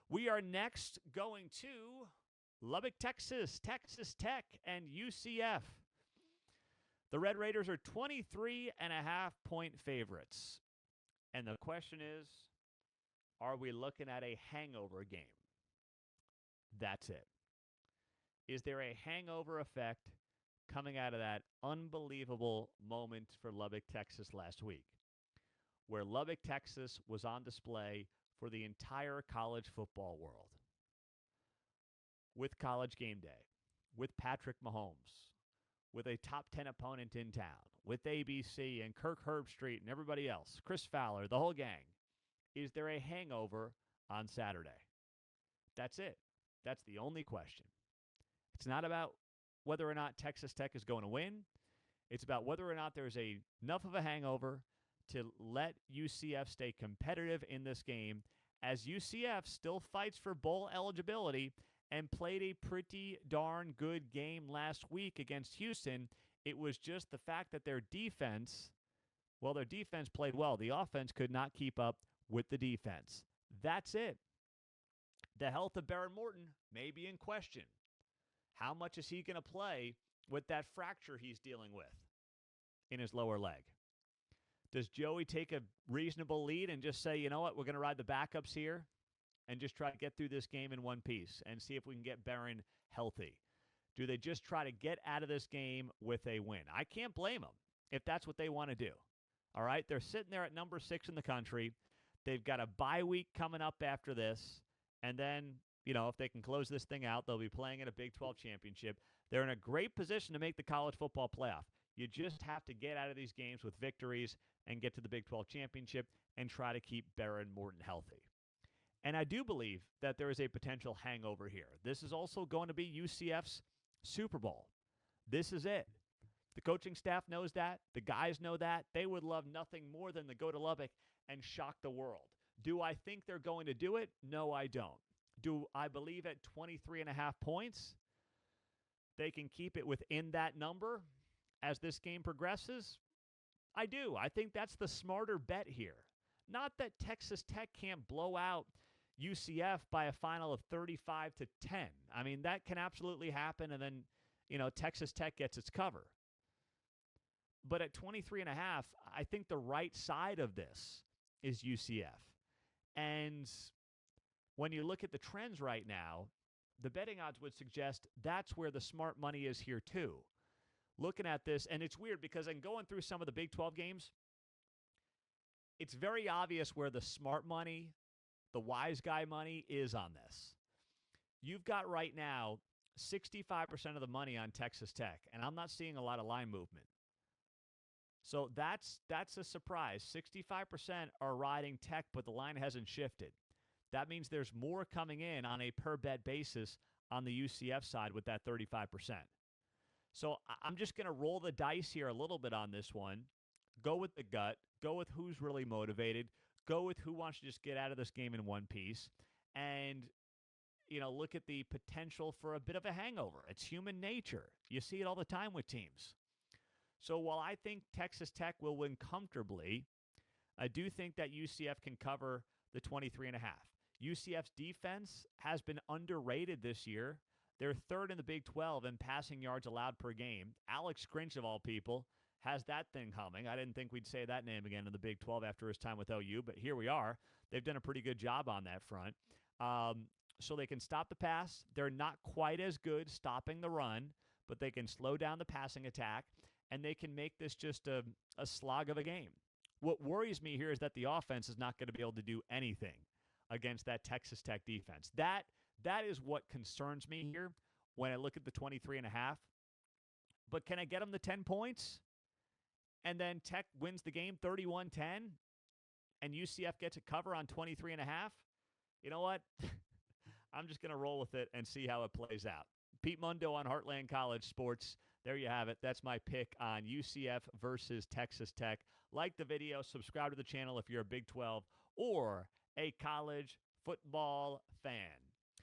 We are next going to Lubbock, Texas, Texas Tech, and UCF. The Red Raiders are 23.5-point favorites. And the question is, are we looking at a hangover game? That's it. Is there a hangover effect coming out of that unbelievable moment for Lubbock, Texas last week, where Lubbock, Texas was on display for the entire college football world? With College Game Day, with Patrick Mahomes, with a top 10 opponent in town, with ABC and Kirk Herbstreit and everybody else, Chris Fowler, the whole gang. Is there a hangover on Saturday? That's it. That's the only question. It's not about whether or not Texas Tech is going to win. It's about whether or not there's enough of a hangover to let UCF stay competitive in this game, as UCF still fights for bowl eligibility and played a pretty darn good game last week against Houston. It was just the fact that their defense played well. The offense could not keep up with the defense. That's it. The health of Baron Morton may be in question. How much is he going to play with that fracture he's dealing with in his lower leg? Does Joey take a reasonable lead and just say, you know what, we're going to ride the backups here and just try to get through this game in one piece and see if we can get Baron healthy? Do they just try to get out of this game with a win? I can't blame them if that's what they want to do. All right, they're sitting there at number 6 in the country. They've got a bye week coming up after this. And then, if they can close this thing out, they'll be playing in a Big 12 championship. They're in a great position to make the college football playoff. You just have to get out of these games with victories and get to the Big 12 championship and try to keep Baron Morton healthy. And I do believe that there is a potential hangover here. This is also going to be UCF's Super Bowl. This is it. The coaching staff knows that. The guys know that. They would love nothing more than to go to Lubbock and shock the world. Do I think they're going to do it? No, I don't. Do I believe at 23.5 points they can keep it within that number as this game progresses? I do. I think that's the smarter bet here. Not that Texas Tech can't blow out UCF by a final of 35-10. I mean, that can absolutely happen, and then, Texas Tech gets its cover. But at 23.5, I think the right side of this is UCF. And when you look at the trends right now, the betting odds would suggest that's where the smart money is here too. Looking at this, and it's weird because I'm going through some of the Big 12 games, it's very obvious where the smart money, the wise guy money is on this. You've got right now 65% of the money on Texas Tech, and I'm not seeing a lot of line movement. So that's a surprise. 65% are riding Tech, but the line hasn't shifted. That means there's more coming in on a per-bet basis on the UCF side with that 35%. So I'm just going to roll the dice here a little bit on this one. Go with the gut. Go with who's really motivated. Go with who wants to just get out of this game in one piece. And, look at the potential for a bit of a hangover. It's human nature. You see it all the time with teams. So while I think Texas Tech will win comfortably, I do think that UCF can cover the 23.5. UCF's defense has been underrated this year. They're third in the Big 12 in passing yards allowed per game. Alex Grinch, of all people, has that thing humming. I didn't think we'd say that name again in the Big 12 after his time with OU, but here we are. They've done a pretty good job on that front. So they can stop the pass. They're not quite as good stopping the run, but they can slow down the passing attack, and they can make this just a slog of a game. What worries me here is that the offense is not going to be able to do anything against that Texas Tech defense. That is what concerns me here when I look at the 23.5. But can I get them the 10 points? And then Tech wins the game 31-10, and UCF gets a cover on 23.5? You know what? I'm just going to roll with it and see how it plays out. Pete Mundo on Heartland College Sports. There you have it. That's my pick on UCF versus Texas Tech. Like the video, subscribe to the channel if you're a Big 12 or a college football fan.